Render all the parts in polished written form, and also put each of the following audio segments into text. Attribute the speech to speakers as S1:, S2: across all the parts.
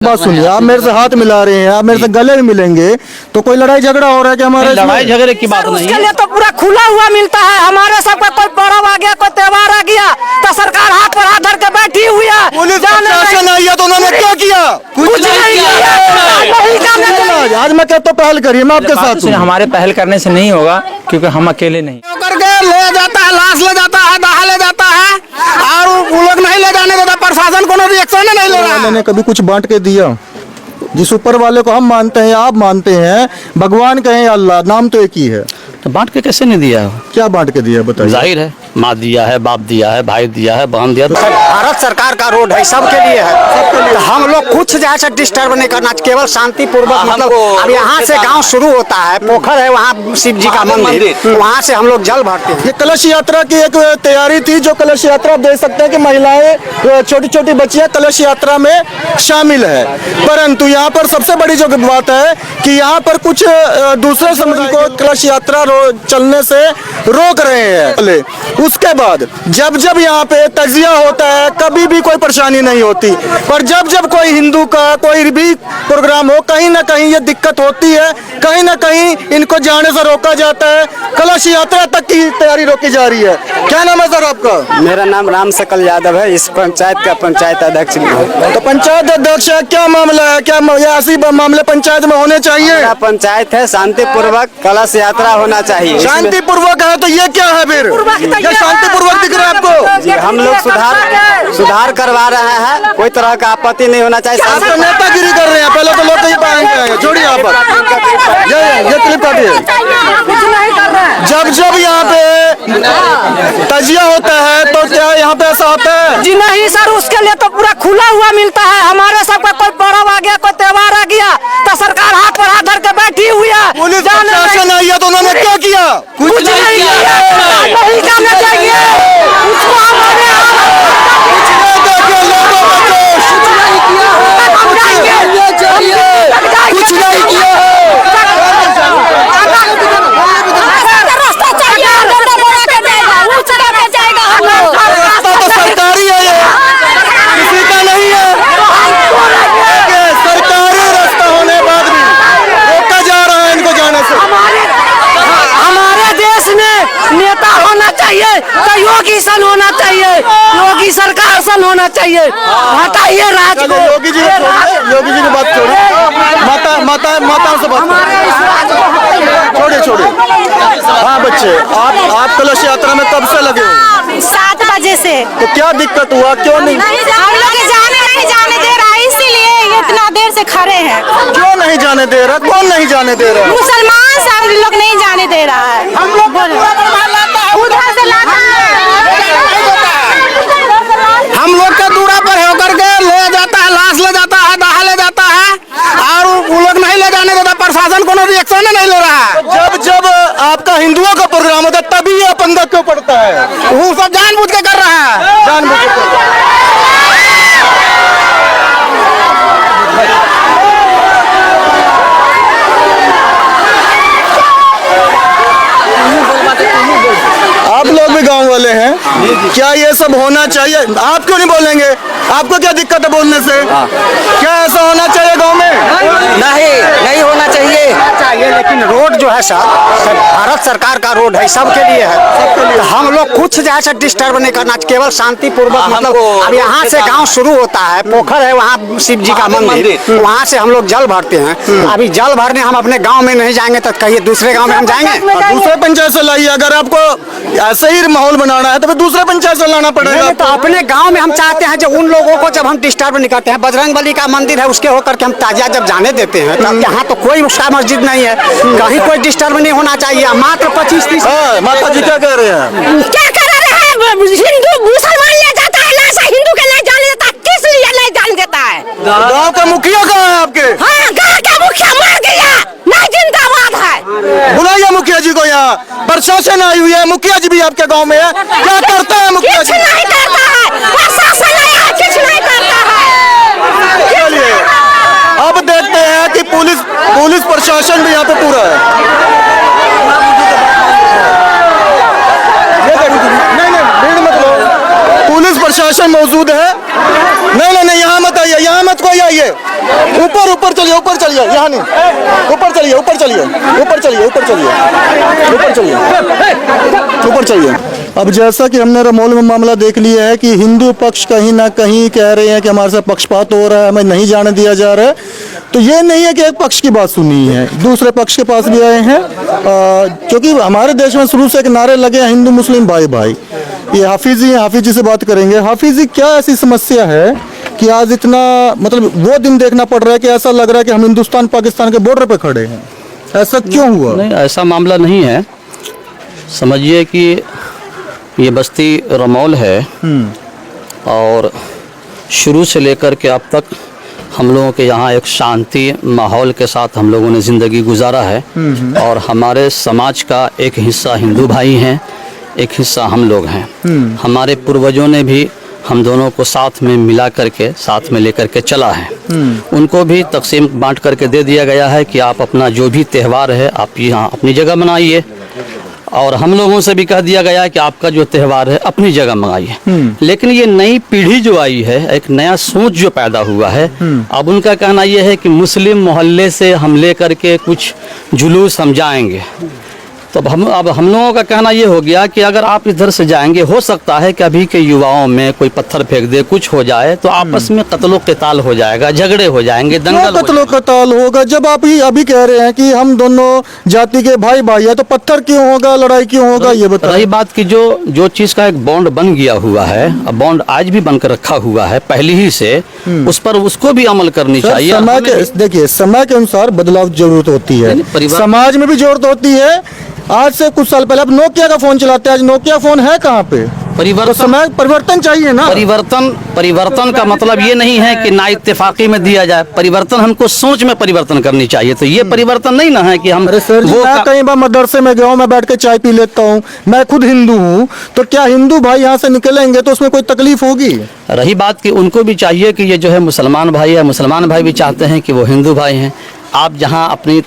S1: बात सुनिए, आप मेरे से हाथ मिला रहे हैं, आप मेरे से गले में मिलेंगे तो कोई लड़ाई झगड़ा हो रहा है कि हमारे
S2: लड़ाई झगड़े की बात नहीं
S3: उसके लिए तो पूरा खुला हुआ मिलता है। हमारे सबका कोई पर्व आ गया, कोई त्योहार आ गया तो सरकार हाथ पर हाथ धर के बैठी हुई है।
S1: पुलिस प्रशासन आई है तो उन्होंने क्या किया?
S3: कुछ नहीं किया।
S1: आज मैं कहता हूँ पहल करिए, मैं आपके साथ हूँ।
S2: हमारे पहल करने से नहीं होगा क्योंकि हम अकेले नहीं।
S4: करके ले जाता है, लाश ले जाता है, दाहा ले जाता है और वो लोग नहीं ले जाने देता। प्रशासन कोनो रिएक्शन नहीं ले रहा है।
S1: मैंने कभी कुछ बांट के दिया? जिस ऊपर वाले को हम मानते हैं, आप मानते हैं, भगवान कहें या अल्लाह, नाम तो एक ही है।
S2: तो बांट के कैसे नहीं दिया?
S1: क्या बांट के दिया बताइए?
S2: जाहिर है, माँ दिया है, बाप दिया है, भाई दिया है, बहन दिया है।
S4: भारत सरकार का रोड है, सबके लिए है। तो हम लोग कुछ जैसे डिस्टर्ब नहीं करना, केवल शांति पूर्वक। मतलब अब यहाँ से गांव शुरू होता है, पोखर है वहाँ शिव जी का मंदिर, वहाँ से हम लोग जल भरते हैं।
S1: ये कलश यात्रा की एक तैयारी थी, जो कलश यात्रा आप देख सकते हैं कि महिलाएं, छोटी छोटी बच्चियां कलश यात्रा में शामिल है। परंतु यहाँ पर सबसे बड़ी जो बात है कि यहाँ पर कुछ दूसरे समुदाय को कलश यात्रा चलने से रोक रहे हैं। उसके बाद जब जब यहाँ पे तजिया होता है, कभी भी कोई परेशानी नहीं होती, पर जब जब कोई हिंदू का कोई भी प्रोग्राम हो, कहीं ना कहीं ये दिक्कत होती है, कहीं ना कहीं इनको जाने से रोका जाता है। कलश यात्रा तक की तैयारी रोकी जा रही है। क्या नाम है सर आपका?
S4: मेरा नाम राम सकल यादव है, इस पंचायत का पंचायत अध्यक्ष भी हूँ।
S1: तो पंचायत अध्यक्ष है, क्या मामला है? क्या ऐसी मामले पंचायत में होने चाहिए?
S4: मेरा पंचायत है, शांति पूर्वक कलश यात्रा होना चाहिए।
S1: शांति पूर्वक है तो ये क्या है फिर? ये शांति पूर्वक दिख रहा है आपको?
S4: हम लोग सुधार करवा रहे हैं, कोई तरह का आपत्ति नहीं होना चाहिए।
S1: आप तो नेतागिरी कर रहे हैं, पहले तो लोग कहीं पाएंगे। छोड़िए यहाँ पर, ये क्लिप काटिए। जब जब यहाँ पे तजिया होता है तो क्या यहाँ पे ऐसा होता है?
S3: जी नहीं सर, उसके लिए तो पूरा खुला हुआ मिलता है। हमारे सबका कोई पर्व आ गया, कोई त्योहार आ गया तो सरकार हाथ पर हाथ धर के बैठी हुई है।
S1: पुलिस प्रशासन आई है तो उन्होंने क्या किया?
S3: कुछ नहीं किया। नहीं करना चाहिए उसको। हमारे
S1: कुछ नहीं किया। रास्ता तो सरकारी है, ये किसी का नहीं है। सरकारी रास्ता होने के बाद भी रोका जा रहा है इनको जाने से।
S3: हमारे देश में नेता होना चाहिए तो योगी सन होना चाहिए, योगी सरकार सन होना चाहिए। हटाइए राज को।
S1: योगी जी की बात छोड़ो, माता से बात छोड़िए। हाँ बच्चे, आप कलश यात्रा में कब से लगे हो?
S5: 7 बजे से।
S1: तो क्या दिक्कत हुआ, क्यों नहीं?
S5: हम लोग नहीं जाने दे रहा है, इसीलिए इतना देर से खड़े हैं।
S1: क्यों नहीं जाने दे रहा? कौन नहीं जाने दे रहा?
S5: मुसलमान सब लोग नहीं जाने दे रहा है। हम लोग उधर से लाता है।
S4: हम लोग का दूरा पर होकर के ले जाता है, लाश ले जाता है, दाहा ले जाता है और वो लोग नहीं ले जाने देता। प्रशासन कोनो रिएक्शन नहीं ले रहा है।
S1: जब आपका हिंदुओं का प्रोग्राम होता है तभी ये पंगा क्यों पड़ता है?
S4: वो सब जानबूझ के कर रहा है।
S1: जानबूझ के कर रहा है। आप लोग भी गांव वाले हैं, क्या ये सब होना चाहिए? आप क्यों नहीं बोलेंगे? आपको क्या दिक्कत है बोलने से? क्या ऐसा होना चाहिए गांव में?
S4: नहीं होना चाहिए, लेकिन रोड जो है सर, भारत सरकार का रोड है, सबके लिए है। तो हम लोग कुछ जैसे डिस्टर्ब नहीं करना, केवल शांति पूर्वक। मतलब अब यहाँ से गांव शुरू होता है, पोखर है वहाँ शिव जी का मंदिर, वहाँ से हम लोग जल भरते हैं। अभी जल भरने हम अपने गाँव में नहीं जाएंगे तो कहिए दूसरे गाँव में हम जाएंगे?
S1: दूसरे पंचायत से लाइए। अगर आपको ऐसे ही माहौल बनाना है तो फिर दूसरे पंचायत से लाना पड़ेगा।
S4: तो अपने गांव में हम चाहते हैं, जब उन लोगों को जब हम डिस्टर्ब नहीं करते हैं, बजरंगबली का मंदिर है उसके होकर के हम ताजिया जब जाने देते हैं, तब यहाँ तो कोई उसका मस्जिद नहीं है, कहीं कोई डिस्टर्ब नहीं होना चाहिए। मात्र 25-30।
S1: माता जी क्या कह रहे हैं?
S5: क्या कर रहे हैं? हिंदू मुसलमान ले जाता है लाश, हिंदू के नहीं जाने देता। किस लिए नहीं जाने देता है?
S1: गाँव का मुखिया कहाँ है आपके?
S5: हाँ, गाँव का मुखिया मर गया, नहीं जिंदाबाद है।
S1: बुलाइए मुखिया जी को यहाँ। प्रशासन आई हुई है, मुखिया जी भी आपके गांव में है, क्या करता है मुखिया जी?
S5: कुछ नहीं करता है, प्रशासन आया है, कुछ नहीं करता है।
S1: चलिए अब देखते हैं कि पुलिस प्रशासन भी यहाँ पे पूरा है। नहीं, भीड़ मत लो। पुलिस प्रशासन मौजूद है। नहीं, यहाँ मत आइए, यहाँ मत कोई आइए। ऊपर ऊपर चलिए, ऊपर चलिए, यहाँ नहीं, ऊपर चलिए, ऊपर चलिए, ऊपर चलिए, ऊपर चलिए, ऊपर चलिए, ऊपर चलिए। अब जैसा कि हमने रमोल में मामला देख लिया है कि हिंदू पक्ष कहीं ना कहीं कह रहे हैं कि हमारे साथ पक्षपात हो रहा है, हमें नहीं जाने दिया जा रहा है। तो ये नहीं है कि एक पक्ष की बात सुनी है, दूसरे पक्ष के पास भी आए हैं, क्योंकि हमारे देश में शुरू से एक नारे लगे हैं हिंदू मुस्लिम भाई भाई। ये हाफिज जी, हाफिज जी से बात करेंगे। हाफिज जी, क्या ऐसी समस्या है कि आज इतना मतलब वो दिन देखना पड़ रहा है कि ऐसा लग रहा है कि हम हिंदुस्तान पाकिस्तान के बॉर्डर पे खड़े हैं? ऐसा क्यों हुआ?
S2: नहीं, ऐसा मामला नहीं है। समझिए कि ये बस्ती रमौल है और शुरू से लेकर के अब तक हम लोगों के यहाँ एक शांति माहौल के साथ हम लोगों ने ज़िंदगी गुजारा है। और हमारे समाज का एक हिस्सा हिंदू भाई हैं, एक हिस्सा हम लोग हैं। हमारे पूर्वजों ने भी हम दोनों को साथ में मिला करके साथ में लेकर के चला है। उनको भी तकसीम बांट करके दे दिया गया है कि आप अपना जो भी त्यौहार है आप यहाँ अपनी जगह मनाइए, और हम लोगों से भी कह दिया गया है कि आपका जो त्यौहार है अपनी जगह मनाइए। लेकिन ये नई पीढ़ी जो आई है, एक नया सोच जो पैदा हुआ है, अब उनका कहना ये है कि मुस्लिम मोहल्ले से हम ले करके कुछ जुलूस हम जाएंगे। तो अब हम लोगों का कहना ये हो गया कि अगर आप इधर से जाएंगे, हो सकता है कि अभी के युवाओं में कोई पत्थर फेंक दे, कुछ हो जाए, तो आपस में कत्लो क़िताल हो जाएगा, झगड़े हो जाएंगे, दंगल
S1: कत्लो क़िताल होगा। जब आप ही अभी कह रहे हैं कि हम दोनों जाति के भाई भाई है, तो पत्थर क्यों होगा, लड़ाई क्यों होगा, ये बताइए।
S2: रही बात की जो चीज़ का एक बॉन्ड बन गया हुआ है, बॉन्ड आज भी बनकर रखा हुआ है पहले ही से, उस पर उसको भी अमल करनी चाहिए।
S1: समय के देखिए, समय के अनुसार बदलाव जरूरत होती है, समाज में भी जरूरत होती है। आज से कुछ साल पहले आप नोकिया का फोन चलाते हैं, आज नोकिया फोन है कहाँ पे? तो समय परिवर्तन चाहिए ना।
S2: परिवर्तन का मतलब ये नहीं है कि ना इत्तेफाकी में दिया जाए, परिवर्तन हमको सोच में परिवर्तन करनी चाहिए। तो ये परिवर्तन नहीं ना है कि हम
S1: सर जी, मैं कई बार मदरसे में गया हूँ, मैं बैठ के चाय पी लेता हूँ, मैं खुद हिंदू हूँ, तो क्या हिंदू भाई यहाँ से निकलेंगे तो उसमें कोई तकलीफ होगी?
S2: रही बात कि उनको भी चाहिए कि ये जो है मुसलमान भाई है, मुसलमान भाई भी चाहते हैं कि वो हिंदू भाई हैं। आप जहाँ अपनी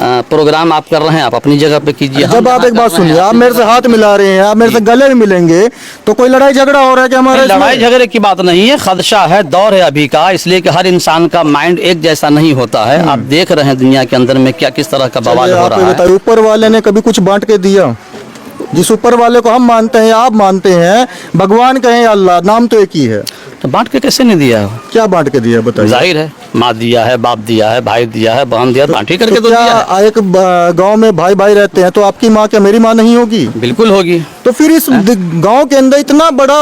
S2: प्रोग्राम आप कर रहे हैं, आप अपनी जगह पे कीजिए।
S1: जब आप एक बात सुनिए, आप मेरे से हाथ मिला रहे हैं, आप मेरे से गले मिलेंगे, तो कोई लड़ाई झगड़ा हो रहा है कि हमारे?
S2: लड़ाई झगड़े की बात नहीं है, खदशा है, दौर है अभी का, इसलिए कि हर इंसान का माइंड एक जैसा नहीं होता है। आप देख रहे हैं दुनिया के अंदर में क्या किस तरह का बवाल हो रहा है।
S1: ऊपर वाले ने कभी कुछ बांट के दिया? जिस ऊपर वाले को हम मानते हैं, आप मानते हैं, भगवान कहें या अल्लाह, नाम तो एक ही है,
S2: तो बांट के कैसे नहीं दिया?
S1: क्या बांट के दिया बताइए?
S2: जाहिर है, माँ दिया है, बाप दिया है, भाई दिया है, बहन दिया, बांट ही करके तो दिया है।
S1: एक गांव में भाई भाई रहते हैं, तो आपकी माँ क्या मेरी माँ नहीं होगी?
S2: बिल्कुल होगी।
S1: तो फिर इस गांव के अंदर इतना बड़ा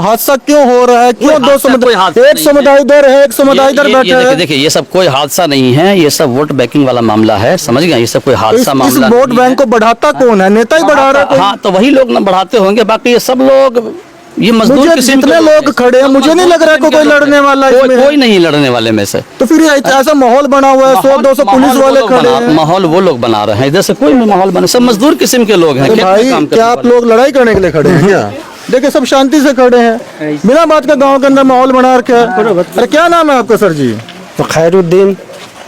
S1: हादसा क्यों हो रहा है? क्यों दो समुदाय, एक समुदाय इधर है, एक समुदाय इधर बैठा है?
S2: देखिए, ये सब कोई हादसा नहीं है, ये सब वोट बैंकिंग वाला मामला है, समझ गए? ये सब कोई हादसा मामला।
S1: वोट बैंक को बढ़ाता कौन है? नेता ही बढ़ा रहा है।
S2: हाँ, तो वही लोग न बढ़ाते होंगे, बाकी ये सब लोग, ये मजदूर किस्म
S1: जितने लोग खड़े हैं, मुझे नहीं लग रहा है कोई लड़ने वाला है।
S2: कोई नहीं लड़ने वाले में से।
S1: तो फिर ऐसा माहौल बना हुआ है, 100-200 पुलिस वाले खड़े हैं।
S2: माहौल वो लोग बना रहे हैं, इधर से कोई माहौल बने, सब मजदूर किस्म के लोग हैं।
S1: भाई, क्या आप लोग लड़ाई करने के लिए खड़े हैं क्या? देखिए, सब शांति से खड़े हैं, बिना बात का गाँव के अंदर माहौल बना रखा है। अरे क्या नाम है आपका सर जी?
S4: खैरुद्दीन।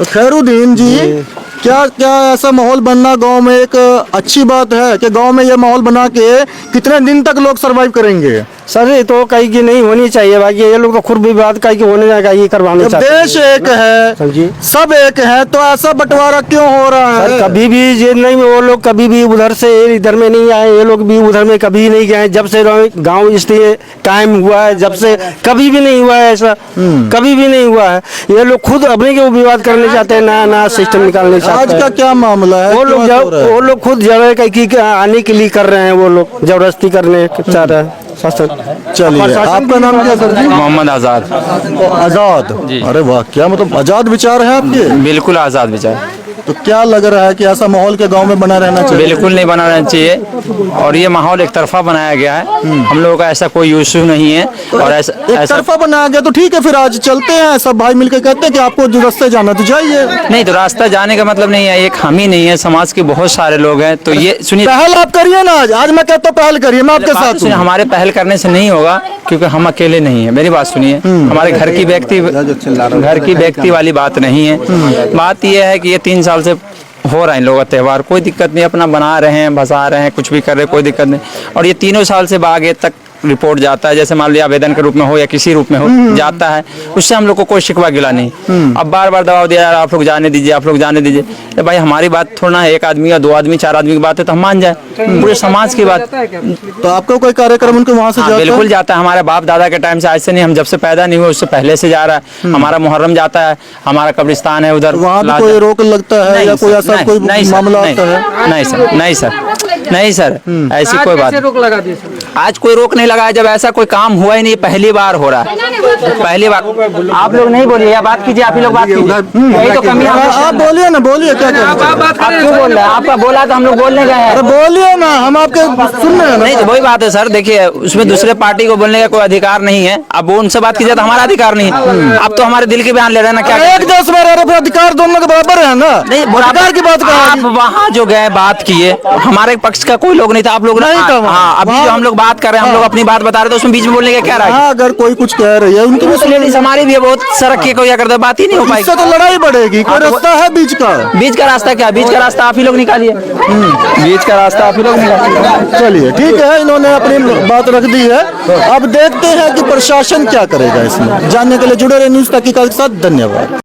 S1: खैरुद्दीन जी, क्या क्या ऐसा माहौल बनना गांव में एक अच्छी बात है कि गांव में ये माहौल बना के कितने दिन तक लोग सरवाइव करेंगे?
S4: सर ये तो कहीं की नहीं होनी चाहिए, बाकी ये लोग तो खुद भी बात कहीं की होने जाएगा, ये करवाने चाहते हैं।
S1: देश एक है,
S4: जी
S1: सब एक है, तो ऐसा बंटवारा क्यों हो रहा है?
S4: कभी भी ये नहीं, वो लोग कभी भी उधर से इधर में नहीं आए, ये लोग भी उधर में कभी नहीं गए। जब से गांव इसलिए टाइम हुआ है, जब से कभी भी नहीं हुआ है ऐसा, कभी भी नहीं हुआ है। ये लोग खुद अपने के विवाद करने चाहते हैं, नया नया सिस्टम निकालने चाहते हैं।
S1: आज का क्या मामला है?
S4: वो लोग खुद जगह आने के लिए कर रहे हैं, वो लोग जबरदस्ती करने चाह रहे हैं।
S1: चलिए, आपका नाम क्या सर जी?
S6: मोहम्मद आज़ाद।
S1: आज़ाद, अरे वाह, क्या मतलब आज़ाद विचार है आपके?
S6: बिल्कुल आज़ाद विचार।
S1: तो क्या लग रहा है कि ऐसा माहौल के गांव में बना रहना चाहिए?
S6: बिल्कुल नहीं बना रहना चाहिए, और ये माहौल एक तरफा बनाया गया है। हम लोगों का ऐसा कोई इशू नहीं है, और ऐसा
S1: एक तरफा बनाया गया तो ठीक है, फिर आज चलते हैं सब भाई मिलकर, कहते हैं कि आपको जो रास्ते जाना तो जाइए।
S6: नहीं, तो रास्ता जाने का मतलब नहीं है, एक हम ही नहीं है, समाज के बहुत सारे लोग हैं। तो ये सुनिए,
S1: पहल आप करिए ना, आज मैं कहता हूँ पहल करिए, मैं आपके साथ हूँ।
S6: हमारे पहल करने से नहीं होगा, क्योंकि हम अकेले नहीं है। मेरी बात सुनिए, हमारे घर की व्यक्ति वाली बात नहीं है। बात यह है कि ये 3 साल से हो रहा है इन लोगों का त्यौहार, कोई दिक्कत नहीं, अपना बना रहे हैं, भसा रहे हैं, कुछ भी कर रहे हैं, कोई दिक्कत नहीं। और ये 3 साल से आगे तक रिपोर्ट जाता है, जैसे मान लिया आवेदन के रूप में हो या किसी रूप में हो जाता है, उससे हम लोग को कोई शिकवा गिला नहीं। अब बार बार दबाव दिया जा रहा है, आप लोग जाने दीजिए, आप लोग जाने दीजिए। तो भाई हमारी बात थोड़ा है, एक आदमी या 2 आदमी 4 आदमी की बात है तो हम मान जाए, पूरे समाज की बात।
S1: तो आपको कोई कार्यक्रम उनके वहाँ से
S6: हाँ,
S1: जाता है?
S6: बिल्कुल जाता है। हमारे बाप दादा के टाइम से, आज से नहीं, हम जब से पैदा नहीं हुए उससे पहले से जा रहा है। हमारा मुहर्रम जाता है, हमारा कब्रिस्तान है उधर।
S1: वहाँ भी कोई रोक लगता है या कोई ऐसा कोई मामला आता है?
S6: नहीं सर, नहीं सर, नहीं सर, ऐसी कोई बात नहीं। आज कोई रोक नहीं लगाया, जब ऐसा कोई काम हुआ ही नहीं, पहली बार हो रहा है, पहली बार। आप लोग नहीं बोलिए या बात कीजिए, आप ही लोग बात कीजिए, यही तो कमी है।
S1: आप बोलिए ना, बोलिए क्या कह रहे हैं?
S6: आप क्यों बोल रहे हैं? आपका बोला तो हम लोग बोलने गए हैं।
S1: अरे बोलिए ना, हम आपके सुन रहे हैं ना।
S6: नहीं तो वही बात है सर, देखिए उसमें दूसरे पार्टी को बोलने का कोई अधिकार नहीं है। अब वो उनसे बात कीजिए तो हमारा अधिकार नहीं है। अब तो हमारे दिल के बयान ले रहे हैं ना, क्या
S1: एक देश में रह रहे अधिकार दोनों के बराबर है ना?
S6: नहीं,
S1: अधिकार की बात कहा?
S6: आप वहाँ जो गए बात किए, हमारे पक्ष का कोई लोग नहीं था, आप लोग
S1: नहीं था वहाँ।
S6: हाँ, अभी जो हम लोग बात कर रहे हैं, हम लोग अपनी बात बता रहे थे, उसमें बीच में बोलने का क्या रहा?
S1: हाँ, अगर कोई कुछ कह रही है उनकी भी सुन
S6: लेडीज हमारी भी है, बहुत सड़क की कोई करते, बात ही नहीं हो पाएगी।
S1: इससे तो लड़ाई बढ़ेगी। कोई रास्ता है बीच का?
S6: बीच का रास्ता क्या? बीच का रास्ता आप ही लोग निकालिए। बीच का रास्ता आप ही लोग निकालिए।
S1: चलिए ठीक है, इन्होंने अपनी बात रख दी है। अब देखते हैं कि प्रशासन क्या करेगा इसमें। जानने के लिए जुड़े रहे न्यूज़ तहकीकात के साथ। धन्यवाद।